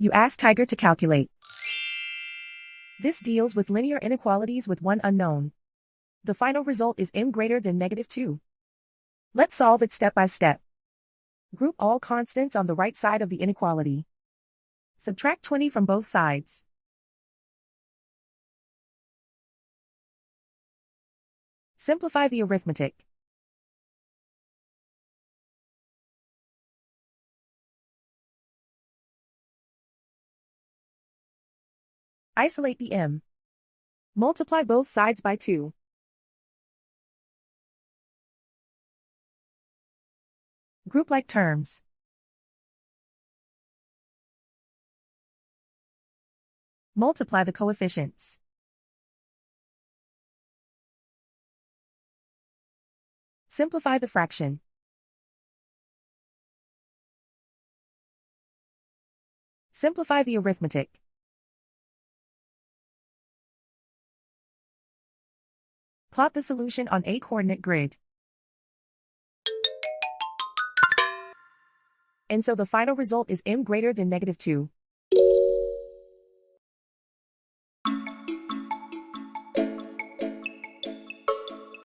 You ask Tiger to calculate. This deals with linear inequalities with one unknown. The final result is m greater than -2. Let's solve it step by step. Group all constants on the right side of the inequality. Subtract 20 from both sides. Simplify the arithmetic. Isolate the m. Multiply both sides by 2. Group like terms. Multiply the coefficients. Simplify the fraction. Simplify the arithmetic. Plot the solution on a coordinate grid. And so the final result is m greater than -2.